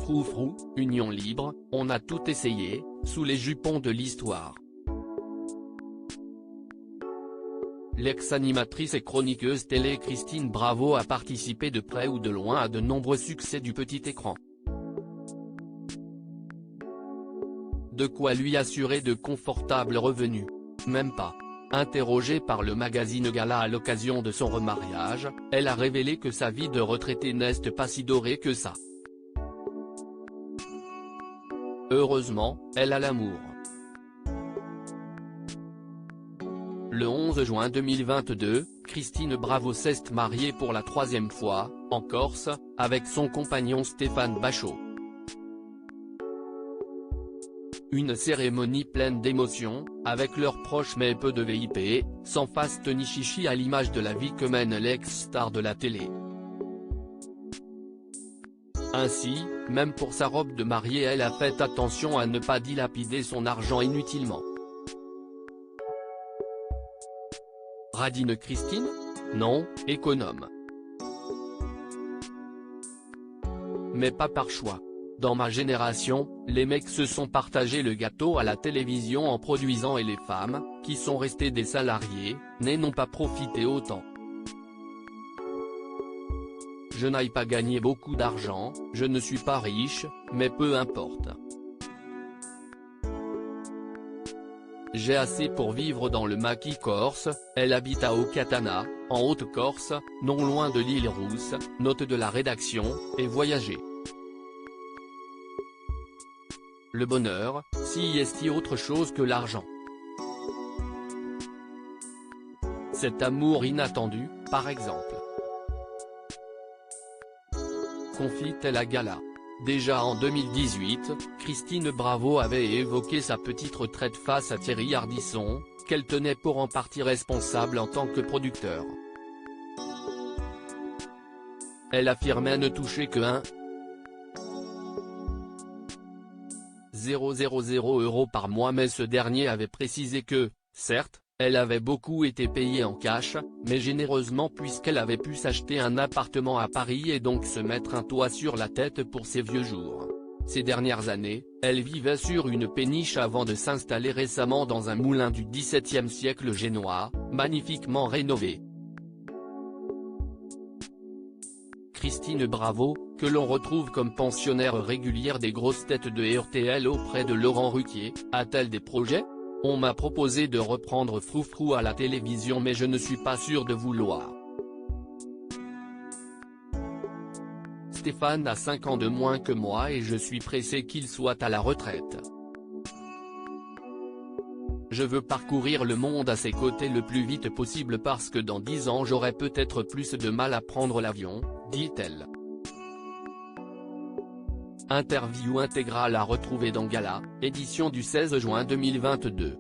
Froufrou, union libre, on a tout essayé, sous les jupons de l'histoire. L'ex-animatrice et chroniqueuse télé Christine Bravo a participé de près ou de loin à de nombreux succès du petit écran. De quoi lui assurer de confortables revenus. Même pas. Interrogée par le magazine Gala à l'occasion de son remariage, elle a révélé que sa vie de retraitée n'est pas si dorée que ça. Heureusement, elle a l'amour. Le 11 juin 2022, Christine Bravo s'est mariée pour la 3e fois, en Corse, avec son compagnon Stéphane Bachot. Une cérémonie pleine d'émotions, avec leurs proches mais peu de VIP, sans faste ni chichi à l'image de la vie que mène l'ex-star de la télé. Ainsi, même pour sa robe de mariée elle a fait attention à ne pas dilapider son argent inutilement. Radine Christine ? Non, économe. Mais pas par choix. Dans ma génération, les mecs se sont partagés le gâteau à la télévision en produisant et les femmes, qui sont restées des salariés, n'ont pas profité autant. Je n'ai pas gagné beaucoup d'argent, je ne suis pas riche, mais peu importe. J'ai assez pour vivre dans le maquis corse, elle habite à Ocatana, en Haute-Corse, non loin de l'île Rousse, note de la rédaction, et voyager. Le bonheur, si est-il autre chose que l'argent. Cet amour inattendu, par exemple. Confie-t-elle à Gala. Déjà en 2018, Christine Bravo avait évoqué sa petite retraite face à Thierry Ardisson, qu'elle tenait pour en partie responsable en tant que producteur. Elle affirmait ne toucher que 1,000 € par mois mais ce dernier avait précisé que, certes, elle avait beaucoup été payée en cash, mais généreusement puisqu'elle avait pu s'acheter un appartement à Paris et donc se mettre un toit sur la tête pour ses vieux jours. Ces dernières années, elle vivait sur une péniche avant de s'installer récemment dans un moulin du XVIIe siècle génois, magnifiquement rénové. Christine Bravo, que l'on retrouve comme pensionnaire régulière des grosses têtes de RTL auprès de Laurent Ruquier, a-t-elle des projets ? On m'a proposé de reprendre Froufrou à la télévision mais je ne suis pas sûr de vouloir. Stéphane a 5 ans de moins que moi et je suis pressé qu'il soit à la retraite. Je veux parcourir le monde à ses côtés le plus vite possible parce que dans 10 ans j'aurai peut-être plus de mal à prendre l'avion, dit-elle. Interview intégrale à retrouver dans Gala, édition du 16 juin 2022.